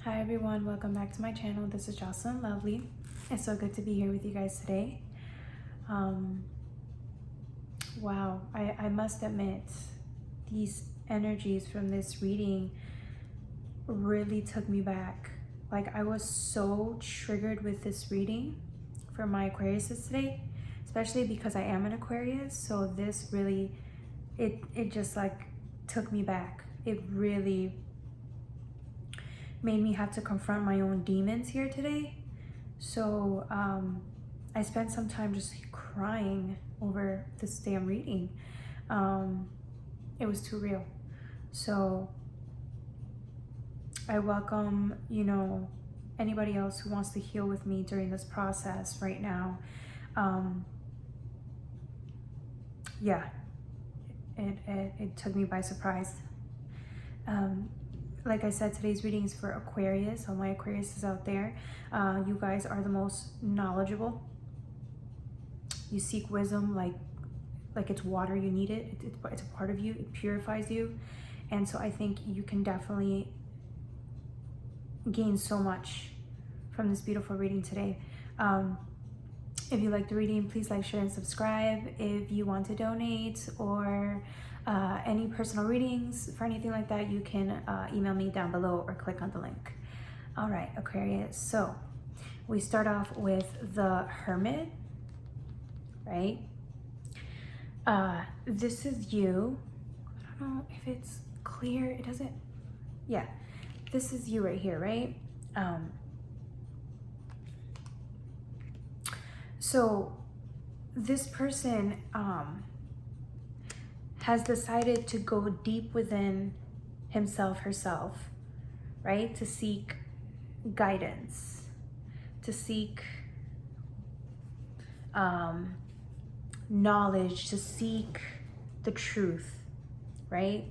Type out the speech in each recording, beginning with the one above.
Hi everyone, welcome back to my channel. This is Jocelyn Lovely. It's so good to be here with you guys today. Wow, I must admit, these energies from this reading really took me back. Like, I was so triggered with this reading for my Aquariuses today, especially because I am an Aquarius. So this really, it just like took me back. It really made me have to confront my own demons here today. So I spent some time just crying over this damn reading. It was too real. So I welcome, anybody else who wants to heal with me during this process right now. Yeah, it took me by surprise. Like I said, today's reading is for Aquarius. All my Aquariuses out there, you guys are the most knowledgeable. You seek wisdom like it's water. You need it. It's a part of you. It purifies you. And so I think you can definitely gain so much from this beautiful reading today. If you like the reading, please like, share, and subscribe. If you want to donate or any personal readings for anything like that, you can email me down below or click on the link. All right, Aquarius. So we start off with the Hermit, right? This is you. I don't know if it's clear. It doesn't. Yeah, this is you right here, right? So this person has decided to go deep within himself, herself, right? To seek guidance, to seek knowledge, to seek the truth, right?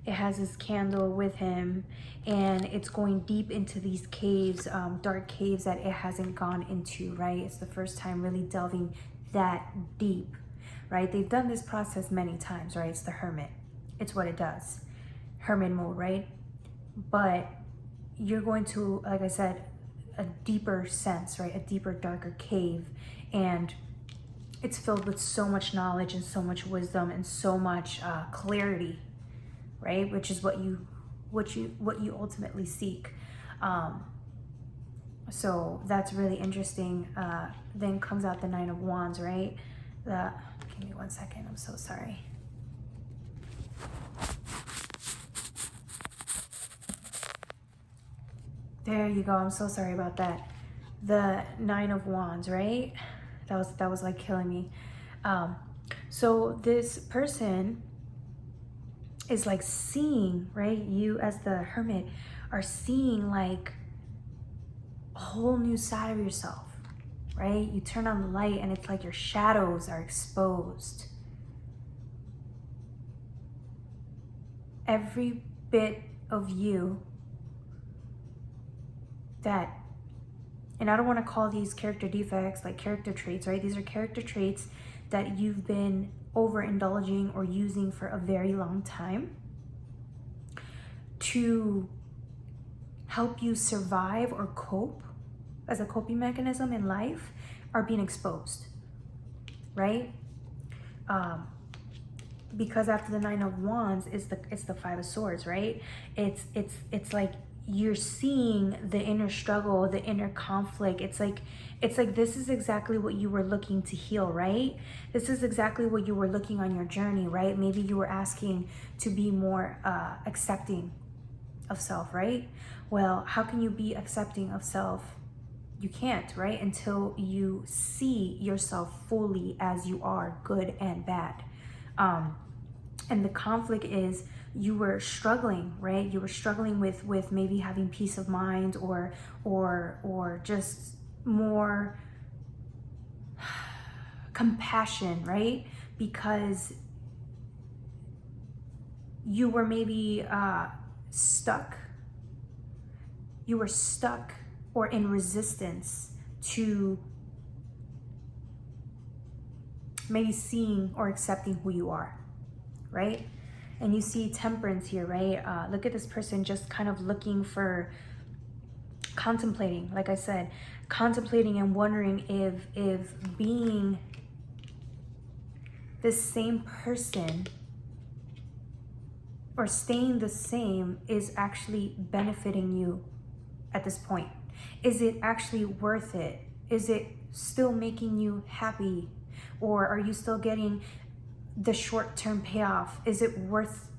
It has this candle with him and it's going deep into these caves, dark caves that it hasn't gone into, right? It's the first time really delving that deep, right? They've done this process many times, right? It's the Hermit. It's what it does. Hermit mode, right? But you're going to, like I said, a deeper sense, right? A deeper, darker cave. And it's filled with so much knowledge and so much wisdom and so much clarity, right? Which is what you ultimately seek. So that's really interesting. Then comes out the Nine of Wands, right? Give me 1 second. I'm so sorry. There you go. I'm so sorry about that. The Nine of Wands, right? That was like killing me. So this person is like seeing, right? You as the Hermit are seeing like a whole new side of yourself, right? You turn on the light and it's like your shadows are exposed. Every bit of you that, and I don't want to call these character defects like character traits, right? These are character traits that you've been overindulging or using for a very long time to help you survive or cope as a coping mechanism in life are being exposed, right? Because after the Nine of Wands it's the Five of Swords, right? It's like you're seeing the inner struggle, the inner conflict. It's like this is exactly what you were looking to heal, right? This is exactly what you were looking on your journey, right? Maybe you were asking to be more accepting of self, right? Well, how can you be accepting of self? You can't, right? Until you see yourself fully as you are, good and bad. And the conflict is you were struggling, right? You were struggling with maybe having peace of mind or just more compassion, right? Because you were maybe stuck. You were stuck or in resistance to maybe seeing or accepting who you are, right? And you see Temperance here, right? Look at this person just kind of looking for contemplating, like I said, contemplating and wondering if being the same person or staying the same is actually benefiting you at this point. Is it actually worth it? Is it still making you happy? Or are you still getting the short-term payoff? Is it worth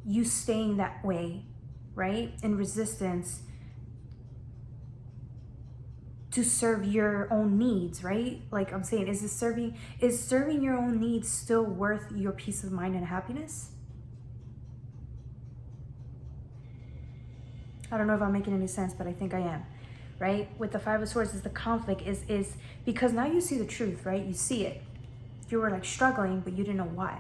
you staying that way, right? In resistance to serve your own needs, right? Like I'm saying, is serving your own needs still worth your peace of mind and happiness? I don't know if I'm making any sense, but I think I am, right? With the Five of Swords is the conflict is because now you see the truth, right? You see it. You were like struggling, but you didn't know why.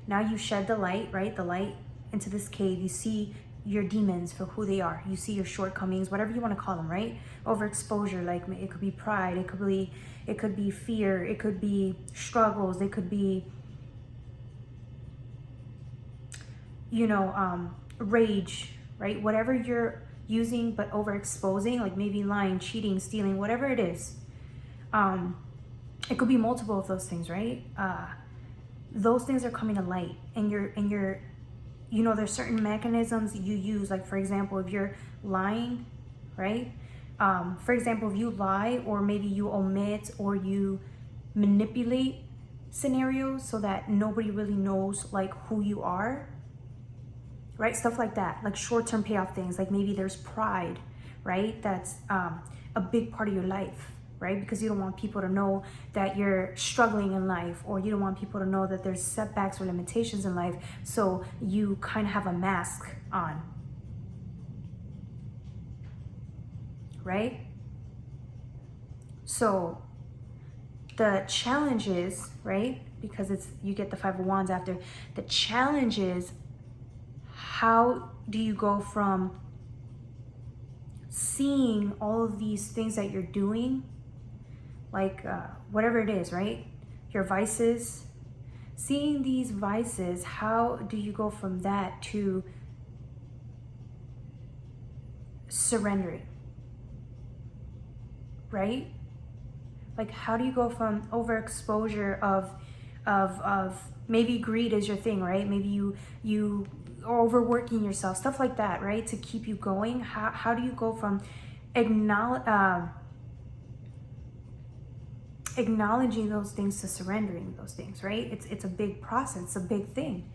Now you shed the light, right? The light into this cave. You see your demons for who they are. You see your shortcomings, whatever you want to call them, right? Overexposure, like it could be pride, it could be fear, it could be struggles, it could be, you know, rage, right? Whatever you're using but overexposing, like maybe lying, cheating, stealing, whatever it is. It could be multiple of those things, right? Those things are coming to light, and you're you know, there's certain mechanisms you use. Like for example, if you're lying, right? For example, if you lie, or maybe you omit or you manipulate scenarios so that nobody really knows like who you are, right? Stuff like that, like short-term payoff things. Like maybe there's pride, right? That's a big part of your life, right? Because you don't want people to know that you're struggling in life, or you don't want people to know that there's setbacks or limitations in life. So you kind of have a mask on, right? So the challenge is, right? Because you get the Five of Wands after. The challenge is, how do you go from seeing all of these things that you're doing, like whatever it is, right? Your vices, seeing these vices, how do you go from that to surrendering, right? Like how do you go from overexposure of maybe greed is your thing, right? Maybe you overworking yourself, stuff like that, right? To keep you going. How do you go from acknowledging those things to surrendering those things, right? It's a big process, it's a big thing.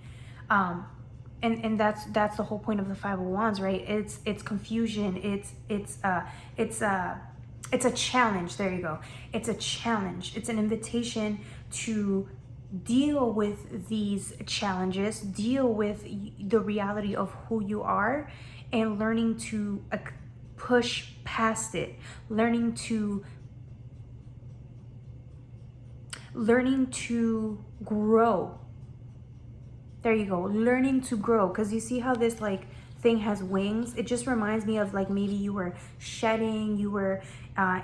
And that's the whole point of the Five of Wands, right? It's confusion, it's a challenge. There you go. It's a challenge. It's an invitation to deal with these challenges, deal with the reality of who you are, and learning to push past it, learning to grow. There you go. Learning to grow. Because you see how this like thing has wings? It just reminds me of like maybe you were shedding, you were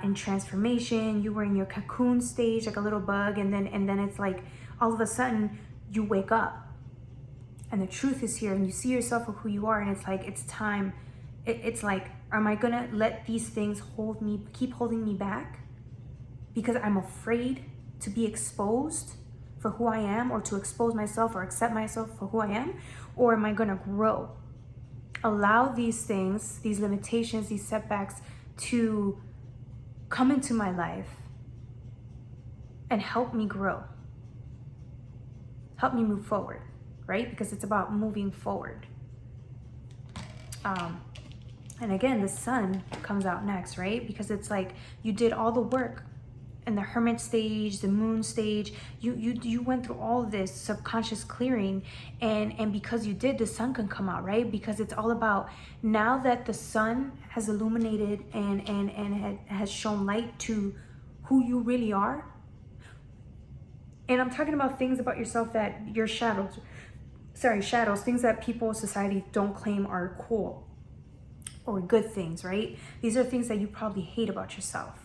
in transformation, you were in your cocoon stage like a little bug, and then it's like all of a sudden you wake up and the truth is here, and you see yourself for who you are, and it's like it's time. It's like, am I gonna let these things keep holding me back because I'm afraid to be exposed for who I am, or to expose myself or accept myself for who I am? Or am I gonna grow? Allow these things, these limitations, these setbacks to come into my life and help me grow, help me move forward, right? Because it's about moving forward. And again, the Sun comes out next, right? Because it's like you did all the work in the Hermit stage, the Moon stage. You went through all of this subconscious clearing, and because you did, the Sun can come out, right? Because it's all about, now that the Sun has illuminated and has shown light to who you really are. And I'm talking about things about yourself that your shadows, things that people, society don't claim are cool or good things, right? These are things that you probably hate about yourself,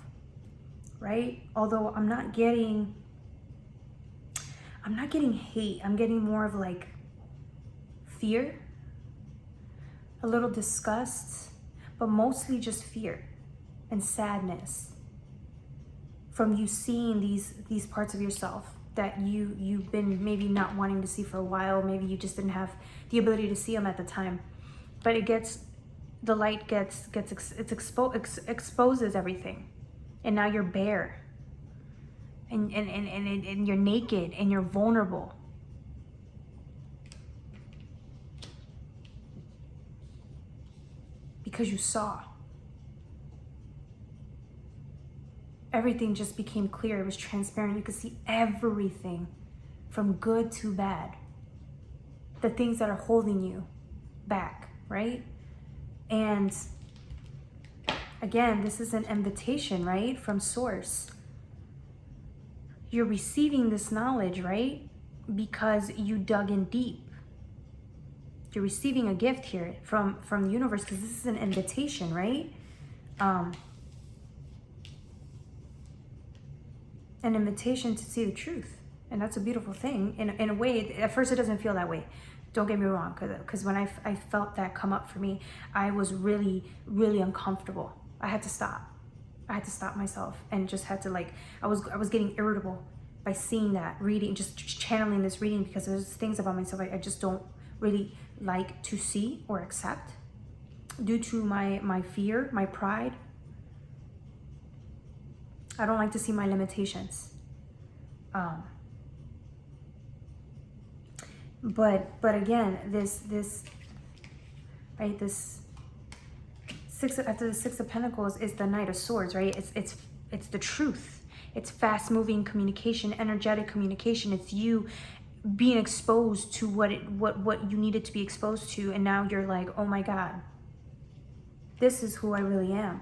right? Although I'm not getting hate. I'm getting more of like fear, a little disgust, but mostly just fear and sadness from you seeing these parts of yourself that you've been maybe not wanting to see for a while. Maybe you just didn't have the ability to see them at the time, but the light exposes everything, and now you're bare, and you're naked and you're vulnerable. Because you saw. Everything just became clear. It was transparent. You could see everything from good to bad. The things that are holding you back, right? And again, this is an invitation, right? From Source. You're receiving this knowledge, right? Because you dug in deep. You're receiving a gift here from the universe, because this is an invitation, right? An invitation to see the truth. And that's a beautiful thing. In a way, at first it doesn't feel that way. Don't get me wrong, because when I felt that come up for me, I was really, really uncomfortable. I had to stop. I had to stop myself and just had to, like, I was getting irritable by seeing that, reading, just channeling this reading, because there's things about myself I just don't really like to see or accept due to my fear, my pride. I don't like to see my limitations. But again, this right, this after the Six of Pentacles is the Knight of Swords, right? It's the truth. It's fast moving communication, energetic communication. It's you being exposed to what you needed to be exposed to, and now you're like, oh my God, this is who I really am.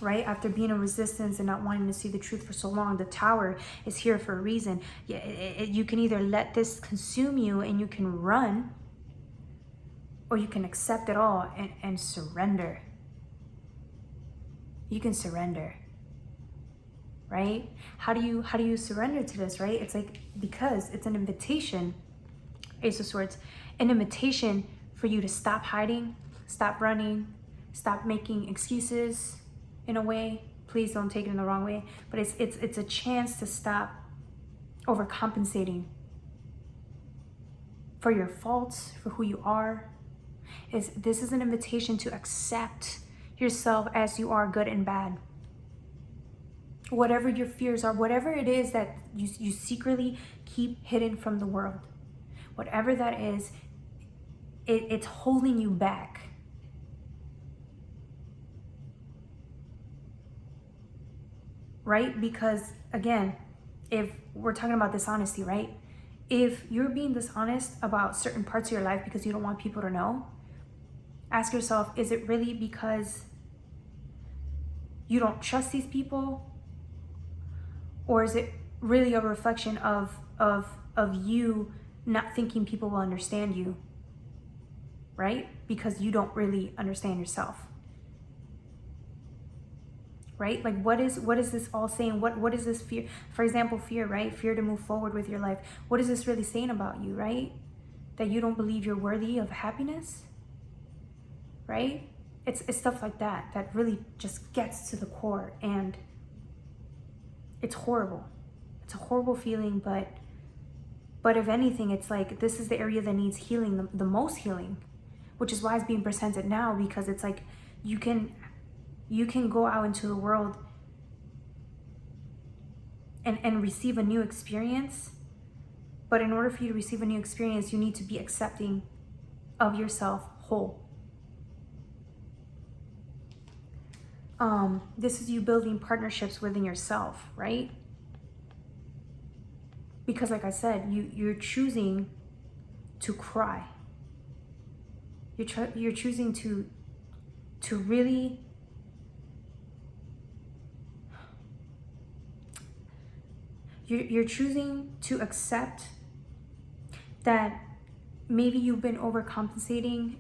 Right? After being in resistance and not wanting to see the truth for so long, the Tower is here for a reason. You can either let this consume you and you can run, or you can accept it all and surrender. You can surrender. Right? How do you surrender to this, right? It's like, because it's an invitation, Ace of Swords, an invitation for you to stop hiding, stop running, stop making excuses. In a way, please don't take it in the wrong way, but it's a chance to stop overcompensating for your faults, for who you are. This is an invitation to accept yourself as you are, good and bad. Whatever your fears are, whatever it is that you secretly keep hidden from the world, whatever that is, it's holding you back. Right? Because again, if we're talking about dishonesty, right? If you're being dishonest about certain parts of your life because you don't want people to know, ask yourself, is it really because you don't trust these people? Or is it really a reflection of you not thinking people will understand you? Right? Because you don't really understand yourself. Right? Like, what is this all saying? What is this fear? For example, fear, right? Fear to move forward with your life. What is this really saying about you, right? That you don't believe you're worthy of happiness, right? It's stuff like that really just gets to the core, and it's horrible. It's a horrible feeling, but if anything, it's like, this is the area that needs healing, the most healing, which is why it's being presented now, because it's like, you can go out into the world and receive a new experience. But in order for you to receive a new experience, you need to be accepting of yourself whole. This is you building partnerships within yourself, right? Because like I said, you're choosing to cry. You're choosing to really you're choosing to accept that maybe you've been overcompensating,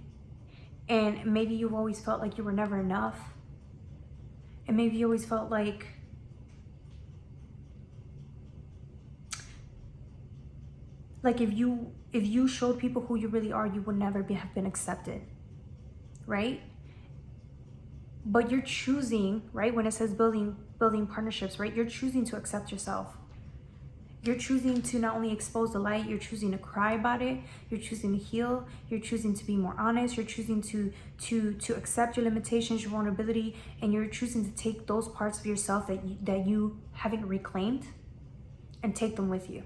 and maybe you've always felt like you were never enough, and maybe you always felt like if you showed people who you really are, you would never have been accepted, right? But you're choosing, right? When it says building partnerships, right? You're choosing to accept yourself. You're choosing to not only expose the light, you're choosing to cry about it, you're choosing to heal, you're choosing to be more honest, you're choosing to accept your limitations, your vulnerability, and you're choosing to take those parts of yourself that you haven't reclaimed and take them with you.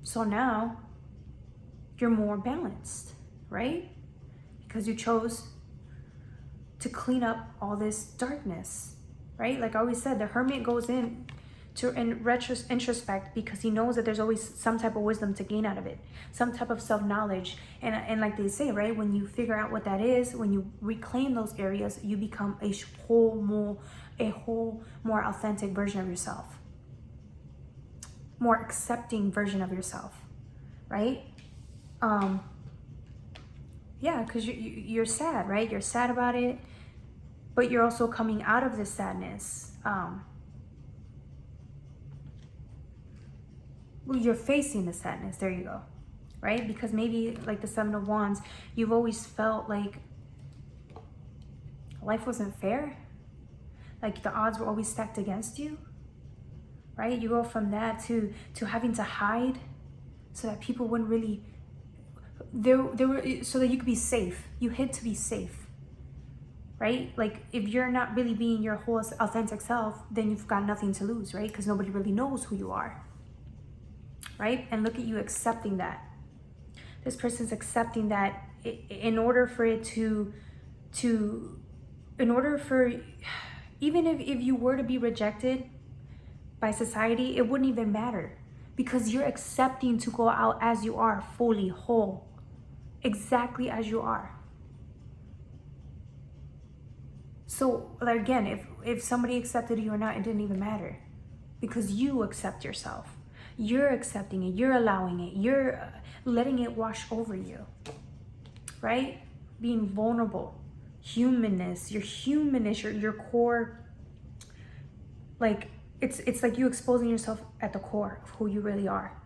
So now you're more balanced, right? Because you chose to clean up all this darkness. Right? Like I always said, the hermit goes in to introspect because he knows that there's always some type of wisdom to gain out of it, some type of self-knowledge. And like they say, right, when you figure out what that is, when you reclaim those areas, you become a whole more authentic version of yourself, more accepting version of yourself, right? Yeah, because you're sad, right? You're sad about it, but you're also coming out of this sadness. Well, you're facing the sadness. There you go, right? Because maybe like the Seven of Wands, you've always felt like life wasn't fair. Like the odds were always stacked against you, right? You go from that to having to hide so that people wouldn't really, there were, so that you could be safe. You hid to be safe. Right? Like if you're not really being your whole authentic self, then you've got nothing to lose, right? Because nobody really knows who you are, right? And look at you accepting that. This person's accepting that in order for it in order for, even if you were to be rejected by society, it wouldn't even matter because you're accepting to go out as you are, fully whole, exactly as you are. So like, again, if somebody accepted you or not, it didn't even matter because you accept yourself. You're accepting it. You're allowing it. You're letting it wash over you, right? Being vulnerable, humanness, your core. Like it's like you exposing yourself at the core of who you really are.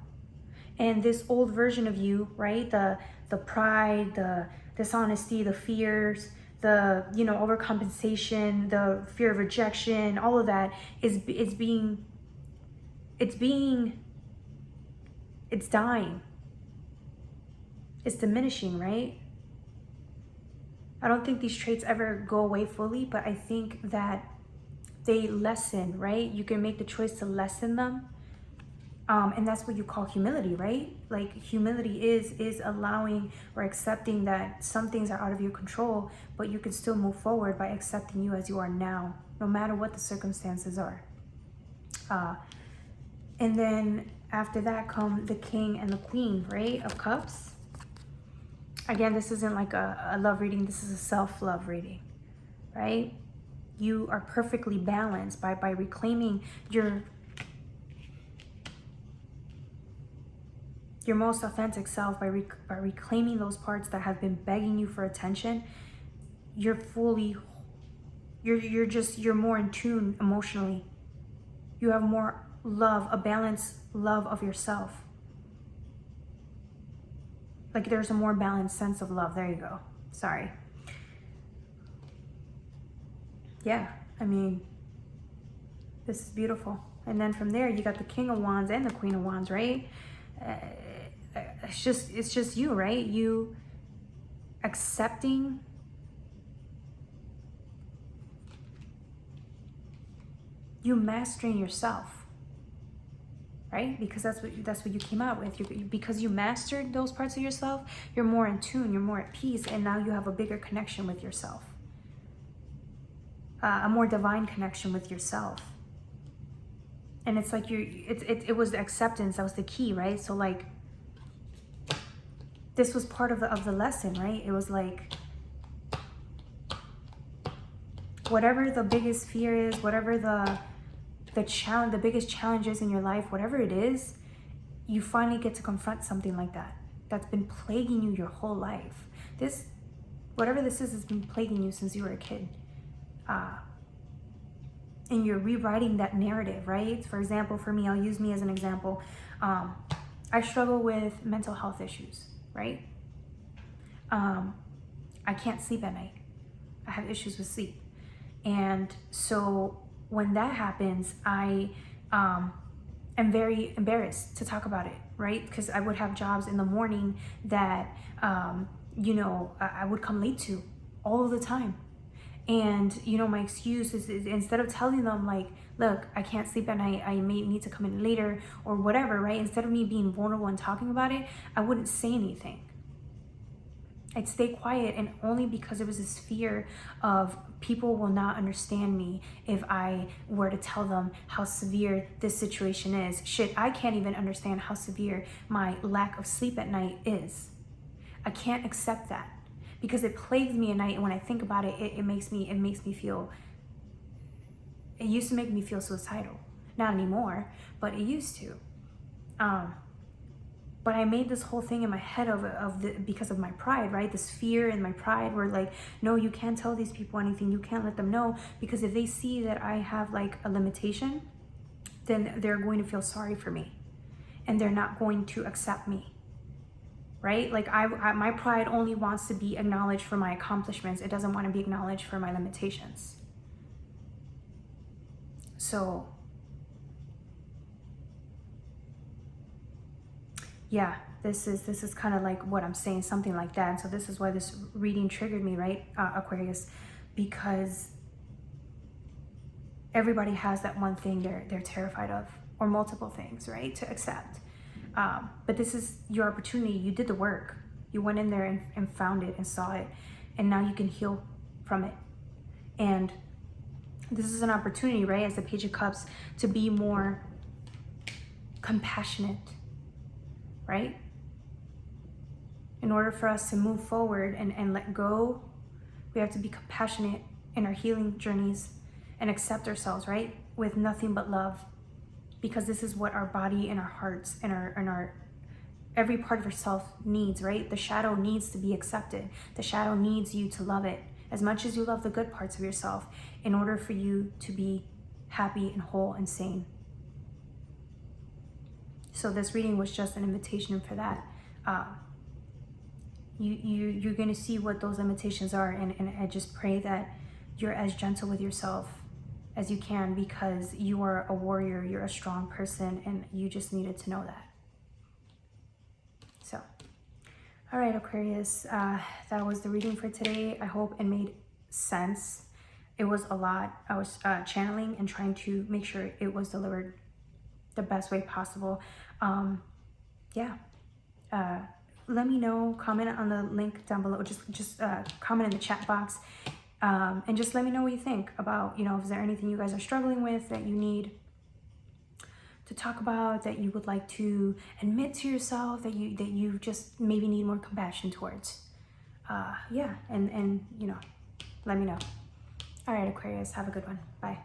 And this old version of you, right? The pride, the dishonesty, the fears, the overcompensation, the fear of rejection, all of that it's dying, it's diminishing, right? I don't think these traits ever go away fully, but I think that they lessen, right? You can make the choice to lessen them. And that's what you call humility, right? Like humility is allowing or accepting that some things are out of your control, but you can still move forward by accepting you as you are now, no matter what the circumstances are. And then after that come the King and the Queen, right, of Cups. Again, this isn't like a love reading. This is a self-love reading, right? You are perfectly balanced by reclaiming your most authentic self, by reclaiming those parts that have been begging you for attention. You're more in tune emotionally. You have more love, a balanced love of yourself. Like there's a more balanced sense of love. There you go. Sorry. Yeah, I mean, this is beautiful. And then from there, you got the King of Wands and the Queen of Wands, right? It's just you, right? You accepting you mastering yourself, right? Because that's what you came out with. Because you mastered those parts of yourself, you're more in tune, you're more at peace, and now you have a bigger connection with yourself, a more divine connection with yourself. And it's like it was the acceptance that was the key, right? So like this was part of the lesson, right? It was like whatever the biggest fear is, whatever the biggest challenges in your life, whatever it is, you finally get to confront something like that that's been plaguing you your whole life. Whatever this is, has been plaguing you since you were a kid. And you're rewriting that narrative, right? For example, for me, I'll use me as an example. I struggle with mental health issues, right? I can't sleep at night. I have issues with sleep. And so when that happens, I am very embarrassed to talk about it, right? Because I would have jobs in the morning that, you know, I would come late to all of the time. And, you know, my excuse is instead of telling them like, look, I can't sleep at night, I may need to come in later or whatever, right? Instead of me being vulnerable and talking about it, I wouldn't say anything. I'd stay quiet, and only because there was this fear of people will not understand me if I were to tell them how severe this situation is. Shit, I can't even understand how severe my lack of sleep at night is. I can't accept that because it plagues me at night, and when I think about it, it makes me feel, it used to make me feel suicidal. Not anymore, but it used to. But I made this whole thing in my head because of my pride, right? This fear and my pride were like, no, you can't tell these people anything. You can't let them know, because if they see that I have like a limitation, then they're going to feel sorry for me and they're not going to accept me, right? Like my pride only wants to be acknowledged for my accomplishments. It doesn't want to be acknowledged for my limitations. So yeah, this is kind of like what I'm saying, something like that. And so this is why this reading triggered me, right, Aquarius, because everybody has that one thing they're terrified of, or multiple things, right, to accept. But this is your opportunity. You did the work. You went in there and found it and saw it, and now you can heal from it. And this is an opportunity, right, as the Page of Cups, to be more compassionate, right? In order for us to move forward and let go, we have to be compassionate in our healing journeys and accept ourselves, right? With nothing but love, because this is what our body and our hearts and our every part of yourself needs, right? The shadow needs to be accepted. The shadow needs you to love it as much as you love the good parts of yourself, in order for you to be happy and whole and sane. So this reading was just an invitation for that. You're going to see what those limitations are, and I just pray that you're as gentle with yourself as you can, because you are a warrior, you're a strong person, and you just needed to know that. So, all right, Aquarius, that was the reading for today. I hope it made sense. It was a lot. I was channeling and trying to make sure it was delivered the best way possible. Yeah. Let me know, comment on the link down below, just comment in the chat box, and just let me know what you think about, you know, is there anything you guys are struggling with that you need to talk about, that you would like to admit to yourself, that you just maybe need more compassion towards. Yeah, and you know, let me know. All right, Aquarius, have a good one. Bye.